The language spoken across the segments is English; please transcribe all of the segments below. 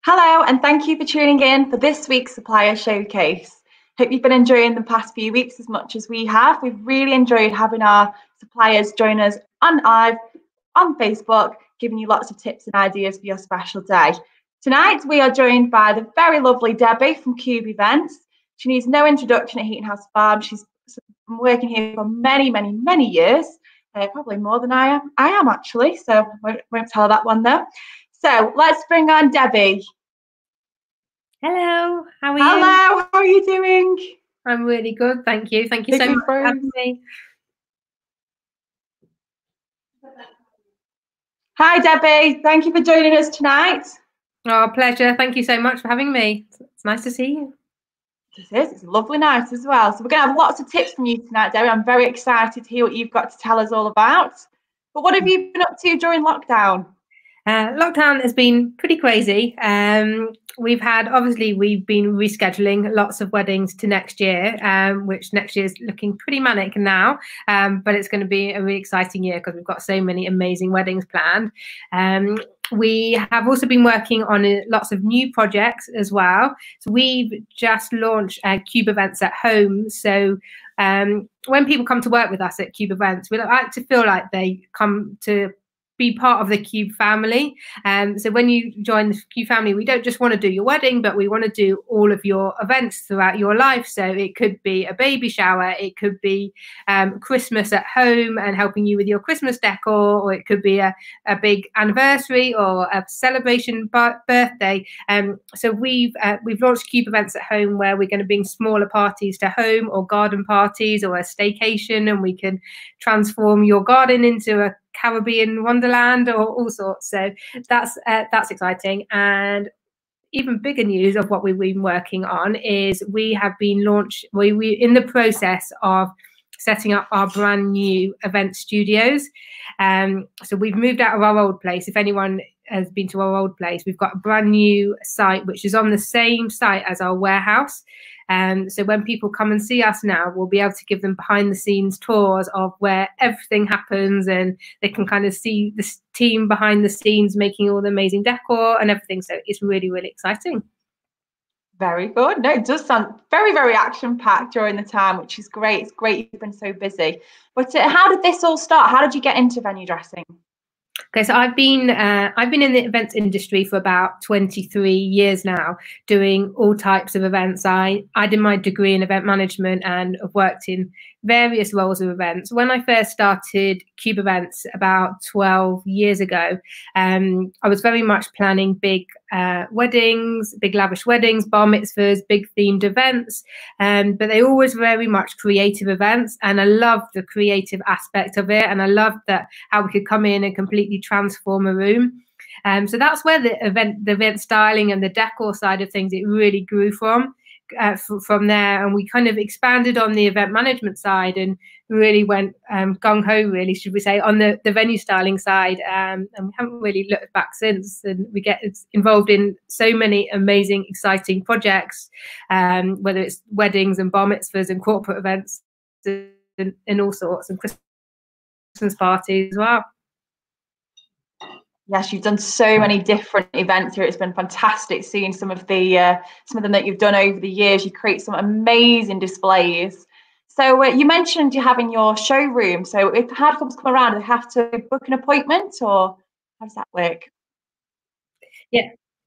Hello, and thank you for tuning in for this week's Supplier Showcase. Hope you've been enjoying the past few weeks as much as we have. We've really enjoyed having our suppliers join us on Facebook, giving you lots of tips and ideas for your special day. Tonight, we are joined by the very lovely Debbie from Qube Events. She needs no introduction at Heaton House Farm. She's been working here for many, many, many years, probably more than I am actually, so won't tell her that one though. So let's bring on Debbie. Hello, how are you? Hello, how are you doing? I'm really good, thank you. Thank you so much for having me. Hi, Debbie. Thank you for joining us tonight. Oh, pleasure. Thank you so much for having me. It's nice to see you. It's a lovely night as well. So we're going to have lots of tips from you tonight, Debbie. I'm very excited to hear what you've got to tell us all about. But what have you been up to during lockdown? Lockdown has been pretty crazy. We've been rescheduling lots of weddings to next year, which next year is looking pretty manic now, but it's going to be a really exciting year because we've got so many amazing weddings planned. We have also been working on lots of new projects as well. So we've just launched Qube Events at Home. So when people come to work with us at Qube Events, we like to feel like they come to be part of the Qube family. So when you join the Qube family, we don't just want to do your wedding, but we want to do all of your events throughout your life. So it could be a baby shower, it could be Christmas at home and helping you with your Christmas decor, or it could be a big anniversary or a celebration birthday. So we've launched Qube Events at Home, where we're going to bring smaller parties to home, or garden parties, or a staycation, and we can transform your garden into a Caribbean wonderland or all sorts. So that's exciting. And even bigger news of what we've been working on is we're in the process of setting up our brand new event studios. So we've moved out of our old place. If anyone has been to our old place, we've got a brand new site which is on the same site as our warehouse. So when people come and see us now, we'll be able to give them behind the scenes tours of where everything happens, and they can kind of see the team behind the scenes making all the amazing decor and everything. So it's really, really exciting. Very good. No, it does sound very, very action-packed during the time, which is great. It's great you've been so busy. But how did this all start? How did you get into venue dressing? Okay, so I've been in the events industry for about 23 years now, doing all types of events. I did my degree in event management and have worked in various roles of events. When I first started Qube Events about 12 years ago, I was very much planning big weddings, big lavish weddings, bar mitzvahs, big themed events, but they always very much creative events, and I loved the creative aspect of it, and I loved that how we could come in and completely transform a room. So that's where the event styling and the decor side of things, it really grew from there, and we kind of expanded on the event management side and really went gung-ho, really, should we say, on the venue styling side, and we haven't really looked back since. And we get involved in so many amazing, exciting projects, whether it's weddings and bar mitzvahs and corporate events and all sorts, and Christmas parties as well. Yes, you've done so many different events here. It's been fantastic seeing some of them that you've done over the years. You create some amazing displays. So you mentioned you're having your showroom. So if hard comes come around, do they have to book an appointment, or how does that work?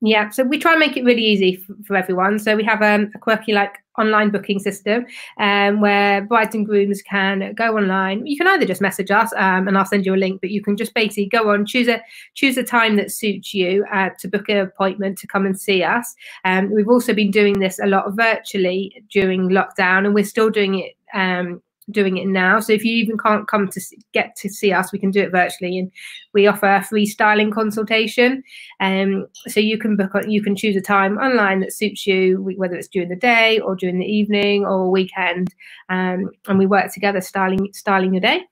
Yeah, so we try and make it really easy for everyone. So we have a quirky online booking system where brides and grooms can go online. You can either just message us and I'll send you a link, but you can just basically go on, choose a time that suits you to book an appointment to come and see us. We've also been doing this a lot virtually during lockdown, and we're still doing it now. So if you even can't come to get to see us, we can do it virtually, and we offer a free styling consultation. So you can choose a time online that suits you, whether it's during the day or during the evening or weekend, and we work together styling your day.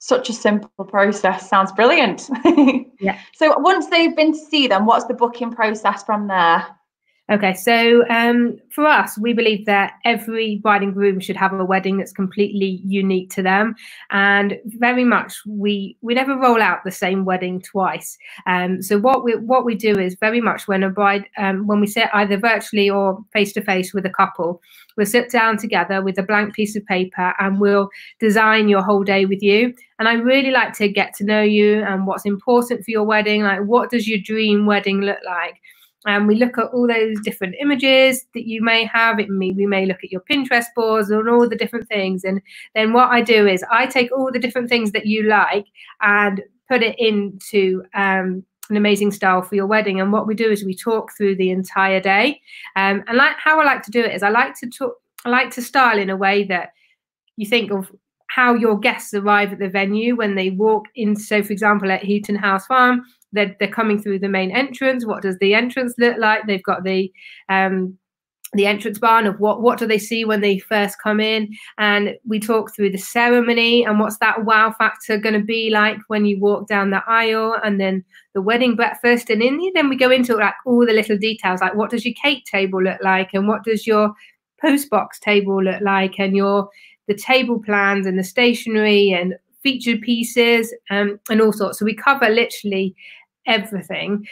Such a simple process. Sounds brilliant. Yeah. So once they've been to see them, what's the booking process from there? Okay, so for us, we believe that every bride and groom should have a wedding that's completely unique to them, and very much we never roll out the same wedding twice. So what we do is very much when a bride, when we sit either virtually or face to face with a couple, we'll sit down together with a blank piece of paper and we'll design your whole day with you. And I really like to get to know you and what's important for your wedding, like what does your dream wedding look like. And we look at all those different images that you may have. We may look at your Pinterest boards and all the different things. And then what I do is I take all the different things that you like and put it into an amazing style for your wedding. And what we do is we talk through the entire day. And like how I like to do it is I like to style in a way that you think of how your guests arrive at the venue when they walk in. So, for example, at Heaton House Farm, they're coming through the main entrance. What does the entrance look like? They've got the entrance barn of what do they see when they first come in, and we talk through the ceremony and what's that wow factor going to be like when you walk down the aisle, and then the wedding breakfast, and then we go into like all the little details, like what does your cake table look like, and what does your post box table look like, and the table plans and the stationery and featured pieces and all sorts. So we cover literally everything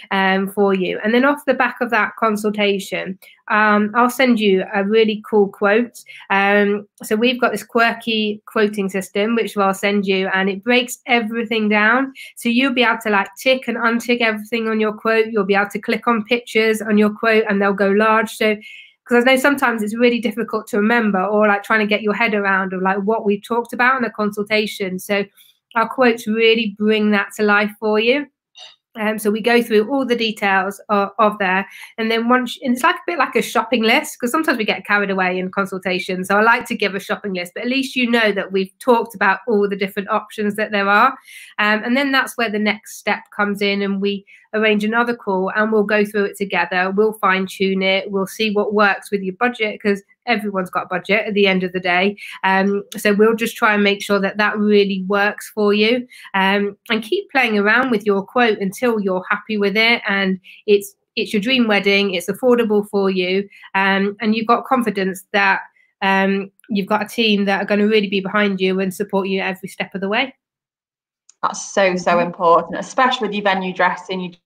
for you. And then off the back of that consultation, I'll send you a really cool quote. So we've got this quirky quoting system, which I'll send you, and it breaks everything down. So you'll be able to like tick and untick everything on your quote. You'll be able to click on pictures on your quote and they'll go large. So because I know sometimes it's really difficult to remember, or like trying to get your head around of like what we've talked about in a consultation. So our quotes really bring that to life for you. So we go through all the details of there, and then and it's like a bit like a shopping list, because sometimes we get carried away in consultation. So I like to give a shopping list, but at least you know that we've talked about all the different options that there are. And then that's where the next step comes in, and we arrange another call and we'll go through it together. We'll fine tune it. We'll see what works with your budget, because everyone's got a budget at the end of the day. So we'll just try and make sure that that really works for you, and keep playing around with your quote until you're happy with it and it's your dream wedding, it's affordable for you, and you've got confidence that you've got a team that are going to really be behind you and support you every step of the way. That's so important, especially with your venue dressing.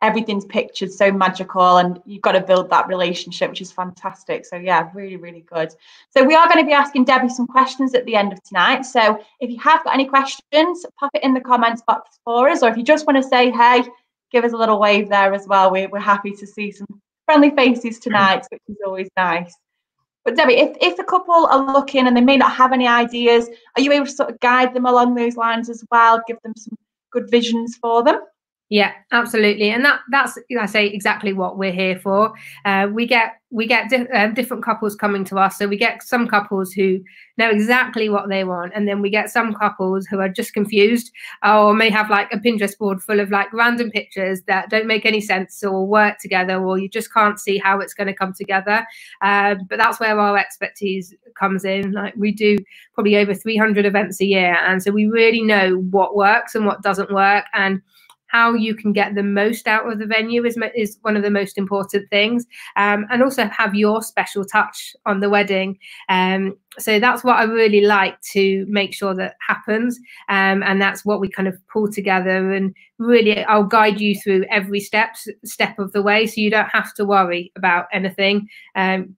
Everything's pictured so magical, and you've got to build that relationship, which is fantastic. So yeah, really, really good. So we are going to be asking Debbie some questions at the end of tonight. So if you have got any questions, pop it in the comments box for us, or if you just want to say hey, give us a little wave there as well. We're happy to see some friendly faces tonight, which is always nice. But Debbie, if a couple are looking and they may not have any ideas, are you able to sort of guide them along those lines as well, give them some good visions for them? Yeah, absolutely. And that's, I say, exactly what we're here for. We get different couples coming to us. So we get some couples who know exactly what they want, and then we get some couples who are just confused, or may have like a Pinterest board full of like random pictures that don't make any sense or work together, or you just can't see how it's going to come together. But that's where our expertise comes in. Like, we do probably over 300 events a year, and so we really know what works and what doesn't work, and how you can get the most out of the venue is one of the most important things, and also have your special touch on the wedding. So that's what I really like to make sure that happens, and that's what we kind of pull together, and really I'll guide you through every step of the way, so you don't have to worry about anything.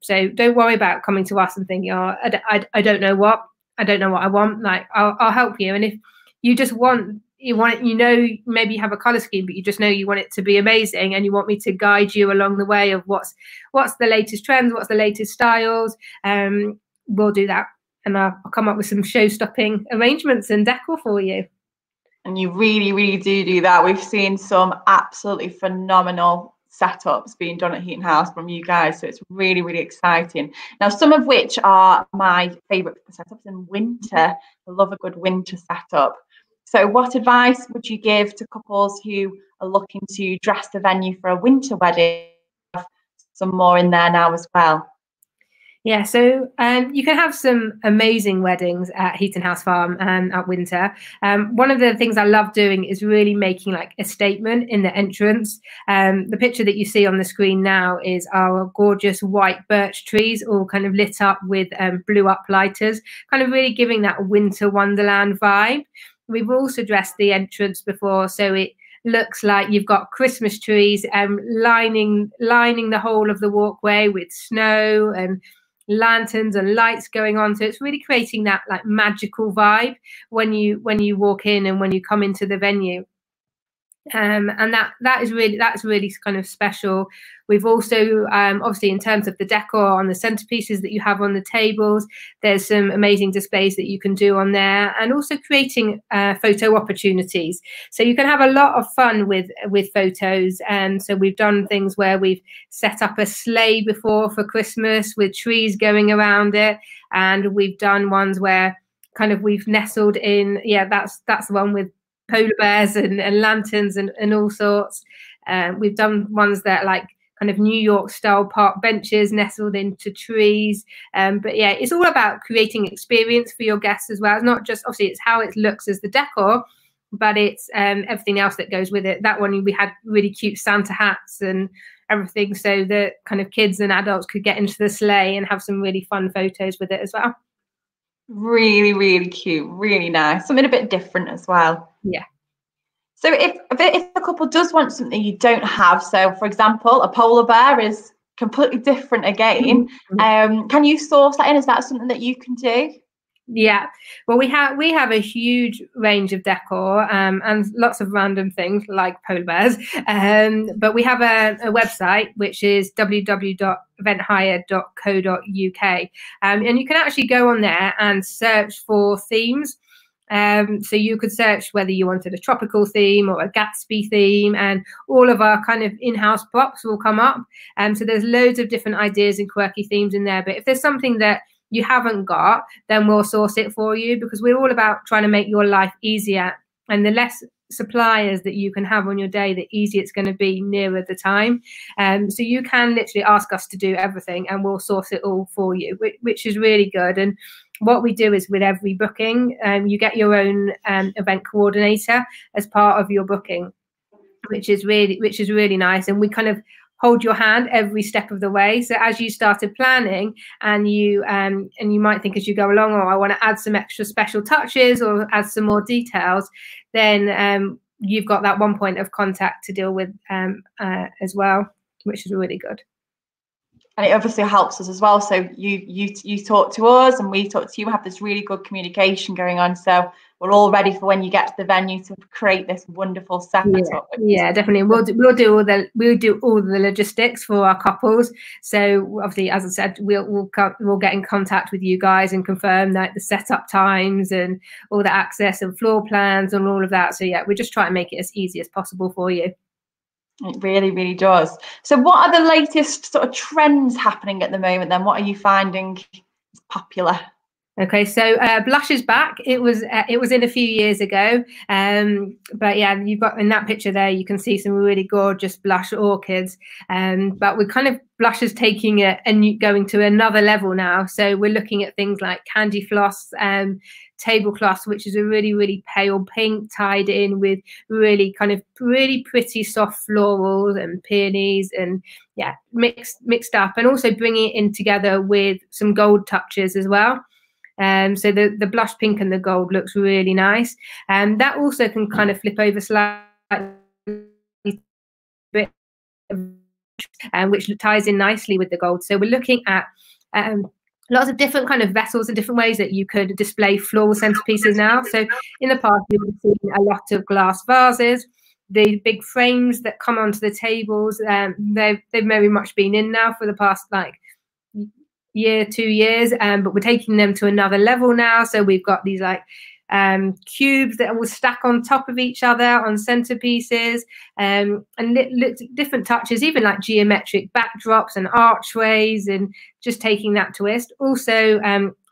So don't worry about coming to us and thinking, oh, I don't know what I want. Like, I'll help you. And if you just want it, maybe you have a color scheme, but you just know you want it to be amazing, and you want me to guide you along the way of what's the latest trends, what's the latest styles, we'll do that, and I'll come up with some show-stopping arrangements and decor for you. And you really, really do that. We've seen some absolutely phenomenal setups being done at Heaton House from you guys, so it's really, really exciting. Now, some of which are my favorite setups in winter. I love a good winter setup. So what advice would you give to couples who are looking to dress the venue for a winter wedding? Some more in there now as well. Yeah, so you can have some amazing weddings at Heaton House Farm at Winter. One of the things I love doing is really making like a statement in the entrance. The picture that you see on the screen now is our gorgeous white birch trees, all kind of lit up with blue uplighters, kind of really giving that winter wonderland vibe. We've also dressed the entrance before, so it looks like you've got Christmas trees lining the whole of the walkway with snow and lanterns and lights going on, so it's really creating that like magical vibe when you walk in and when you come into the venue. And that's really kind of special. We've also obviously, in terms of the decor on the centerpieces that you have on the tables, there's some amazing displays that you can do on there, and also creating photo opportunities. So you can have a lot of fun with photos. And so we've done things where we've set up a sleigh before for Christmas with trees going around it, and we've done ones where kind of we've nestled in. Yeah, that's the one with polar bears and lanterns and all sorts. We've done ones that are like kind of New York style park benches nestled into trees. But yeah, it's all about creating experience for your guests as well. It's not just, obviously, it's how it looks as the decor, but it's everything else that goes with it. That one, we had really cute Santa hats and everything, so that kind of kids and adults could get into the sleigh and have some really fun photos with it as well. Really, really cute, really nice. Something a bit different as well. Yeah. So if a couple does want something you don't have, so for example, a polar bear is completely different again, can you source that in? Is that something that you can do? Yeah, well, we have a huge range of decor and lots of random things like polar bears, but we have a website which is www.eventhire.co.uk, and you can actually go on there and search for themes. So you could search whether you wanted a tropical theme or a Gatsby theme, and all of our kind of in-house props will come up. So there's loads of different ideas and quirky themes in there, but if there's something that you haven't got, then we'll source it for you, because we're all about trying to make your life easier, and the less suppliers that you can have on your day, the easier it's going to be nearer the time. So you can literally ask us to do everything and we'll source it all for you, which is really good. And what we do is with every booking, you get your own event coordinator as part of your booking, which is really nice. And we kind of hold your hand every step of the way. So as you started planning, and you might think as you go along, oh, I want to add some extra special touches or add some more details, then you've got that one point of contact to deal with as well, which is really good. And it obviously helps us as well. So you talk to us and we talk to you. We have this really good communication going on. So we're all ready for when you get to the venue to create this wonderful setup. Yeah, definitely. We'll do all the logistics for our couples. So obviously, as I said, we'll get in contact with you guys and confirm that the setup times and all the access and floor plans and all of that. So yeah, we just try to make it as easy as possible for you. It really, really does. So what are the latest sort of trends happening at the moment then? What are you finding is popular? Okay, so blush is back. It was in a few years ago, but yeah, you've got in that picture there, you can see some really gorgeous blush orchids. But we're kind of blush is taking it and going to another level now. So we're looking at things like candy floss, tablecloths, which is a really, really pale pink tied in with really pretty soft florals and peonies, and yeah, mixed up, and also bringing it in together with some gold touches as well. So the blush pink and the gold looks really nice, and that also can kind of flip over slightly, which ties in nicely with the gold. So we're looking at lots of different kind of vessels and different ways that you could display floral centerpieces now. So in the past, you would have seen a lot of glass vases. The big frames that come onto the tables, they've very much been in now for the past year, 2 years, but we're taking them to another level now. So we've got these cubes that will stack on top of each other on centerpieces, and different touches, even like geometric backdrops and archways, and just taking that twist. Also,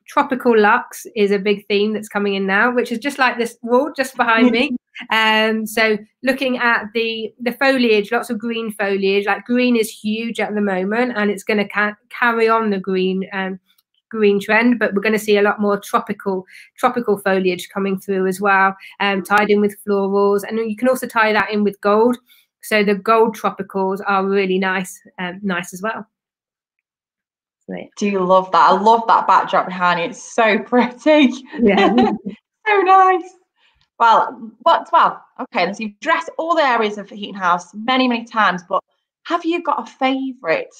tropical luxe is a big theme that's coming in now, which is just like this wall just behind me. So looking at the foliage, lots of green foliage. Like green is huge at the moment, and it's going to carry on the green trend, but we're going to see a lot more tropical foliage coming through as well, tied in with florals, and you can also tie that in with gold. So the gold tropicals are really nice as well. Do you love that? I love that backdrop behind you. It's so pretty. Yeah. So nice. Well, okay, so you've dressed all the areas of the Heaton House many times, but have you got a favourite?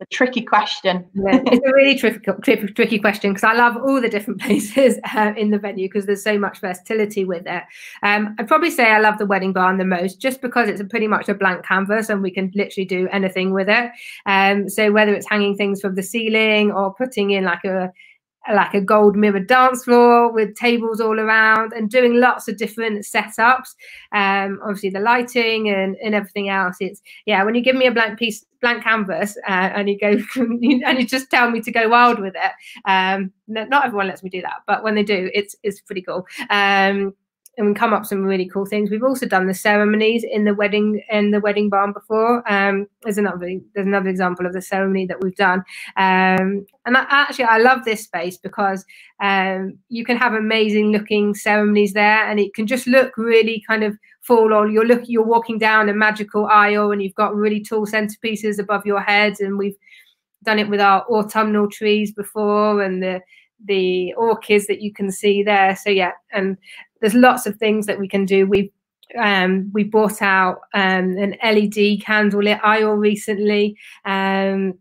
A tricky question. Yeah, it's a really tricky question, because I love all the different places in the venue, because there's so much versatility with it. I'd probably say I love the wedding barn the most, just because it's pretty much a blank canvas and we can literally do anything with it. So whether it's hanging things from the ceiling or putting in like a gold mirrored dance floor with tables all around and doing lots of different setups, obviously the lighting and everything else. It's, yeah, when you give me a blank canvas and you go and you just tell me to go wild with it. Not everyone lets me do that, but when they do, it's pretty cool. And we come up with some really cool things. We've also done the ceremonies in the wedding barn before. There's another example of the ceremony that we've done. And I love this space because you can have amazing looking ceremonies there, and it can just look really kind of full on. You're walking down a magical aisle, and you've got really tall centerpieces above your head. And we've done it with our autumnal trees before, and the orchids that you can see there. So yeah, and there's lots of things that we can do. We brought out an LED candlelit aisle recently, and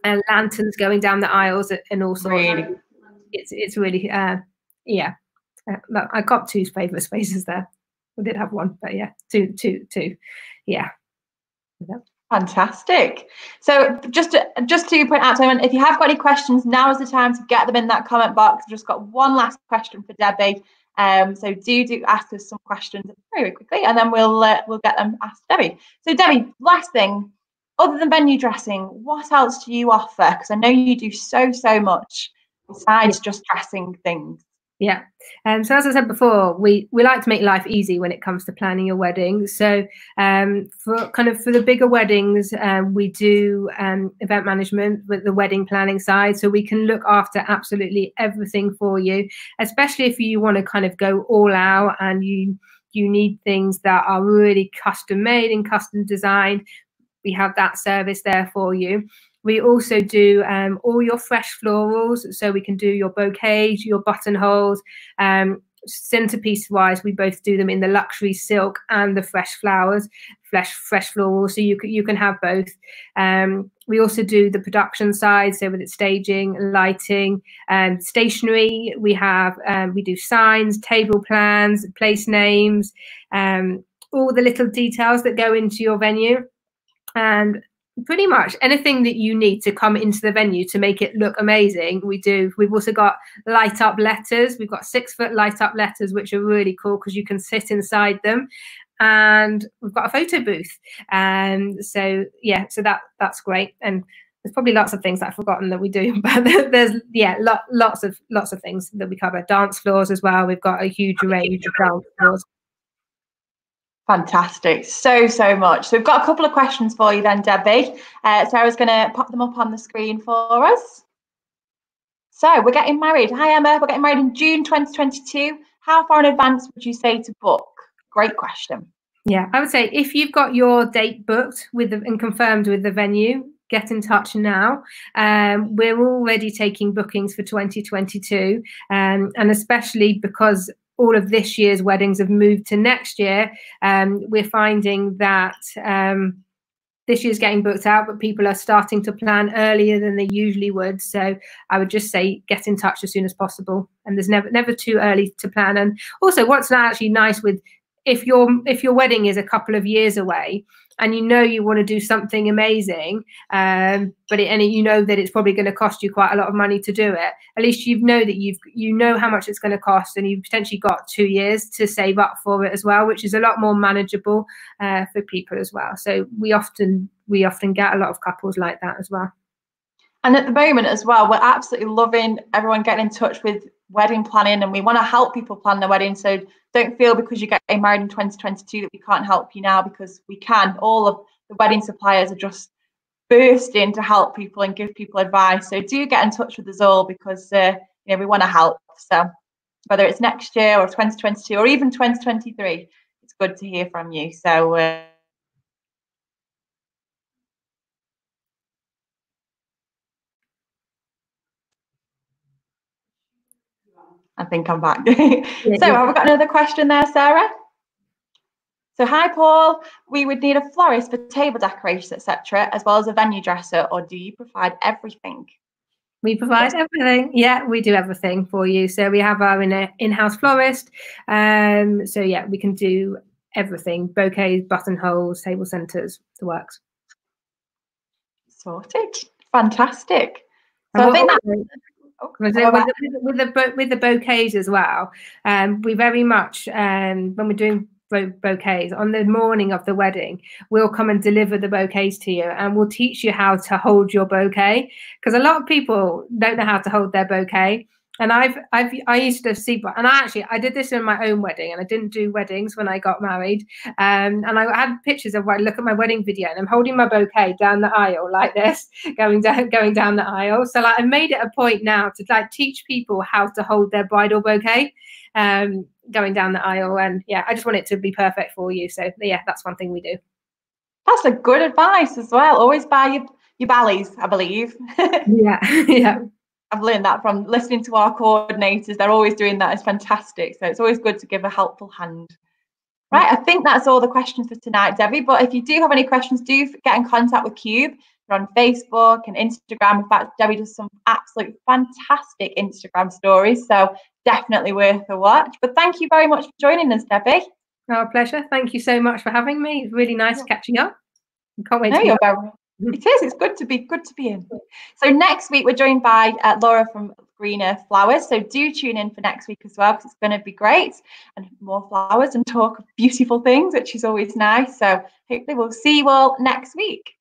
lanterns going down the aisles and all sorts. Really? It's really yeah. I got two favourite spaces there. We did have one, but yeah, two. Yeah. Fantastic. So just to point out to everyone, if you have got any questions, now is the time to get them in that comment box. I've just got one last question for Debbie. So do ask us some questions very quickly, and then we'll get them asked to Debbie. So Debbie, last thing, other than venue dressing, what else do you offer? Because I know you do so much besides just dressing things. Yeah. So as I said before, we like to make life easy when it comes to planning your wedding. So for the bigger weddings, we do event management with the wedding planning side, so we can look after absolutely everything for you, especially if you want to kind of go all out and you need things that are really custom made and custom designed. We have that service there for you. We also do all your fresh florals, so we can do your bouquets, your buttonholes. Centerpiece wise, we both do them in the luxury silk and the fresh flowers, fresh florals, so you can have both. We also do the production side, so with it staging, lighting, stationery. We do signs, table plans, place names, all the little details that go into your venue, and pretty much anything that you need to come into the venue to make it look amazing, we do. We've also got light up letters. We've got 6-foot light up letters, which are really cool because you can sit inside them. And we've got a photo booth. So yeah, so that's great. And there's probably lots of things that I've forgotten that we do, but there's lots of things that we cover. Dance floors as well. We've got a huge range of dance floors. Fantastic, so much. So we've got a couple of questions for you then, Debbie. So I was going to pop them up on the screen for us. So we're getting married. Hi Emma, we're getting married in June 2022. How far in advance would you say to book? Great question. Yeah, I would say if you've got your date booked and confirmed with the venue, get in touch now. We're already taking bookings for 2022, and especially because all of this year's weddings have moved to next year, we're finding that this year's getting booked out, but people are starting to plan earlier than they usually would. So I would just say get in touch as soon as possible, and there's never too early to plan. And also what's actually nice with if your wedding is a couple of years away and you want to do something amazing, but you know that it's probably going to cost you quite a lot of money to do it, at least you know that you know how much it's going to cost, and you've potentially got 2 years to save up for it as well, which is a lot more manageable for people as well. So we often get a lot of couples like that as well. And at the moment as well, we're absolutely loving everyone getting in touch with wedding planning, and we want to help people plan their wedding. So don't feel because you're getting married in 2022 that we can't help you now, because we can. All of the wedding suppliers are just bursting to help people and give people advice. So do get in touch with us all, because we want to help. So whether it's next year or 2022 or even 2023, it's good to hear from you. So I think I'm back. So have we got another question there, Sarah? So hi, Paul. We would need a florist for table decorations, etc., as well as a venue dresser, or do you provide everything? We provide everything. Yeah, we do everything for you. So we have our in-house florist. So yeah, we can do everything: bouquets, buttonholes, table centers, the works. Sorted. Fantastic. So And I think with the bouquets as well, we very much when we're doing bouquets on the morning of the wedding, we'll come and deliver the bouquets to you, and we'll teach you how to hold your bouquet, because a lot of people don't know how to hold their bouquet. And I used to see, and I did this in my own wedding, and I didn't do weddings when I got married. And I had pictures of, look at my wedding video, and I'm holding my bouquet down the aisle like this, going down the aisle. So I made it a point now to teach people how to hold their bridal bouquet, going down the aisle. And yeah, I just want it to be perfect for you. So yeah, that's one thing we do. That's a good advice as well. Always buy your ballies, I believe. Yeah. I've learned that from listening to our coordinators. They're always doing that. It's fantastic. So it's always good to give a helpful hand. Right, I think that's all the questions for tonight, Debbie. But if you do have any questions, do get in contact with Qube. They're on Facebook and Instagram. In fact, Debbie does some absolute fantastic Instagram stories. So definitely worth a watch. But thank you very much for joining us, Debbie. Our pleasure. Thank you so much for having me. It's really nice catching up. Can't wait to It is. It's good to be in. So next week we're joined by Laura from Greener Flowers. So do tune in for next week as well, because it's going to be great, and more flowers and talk beautiful things, which is always nice. So hopefully we'll see you all next week.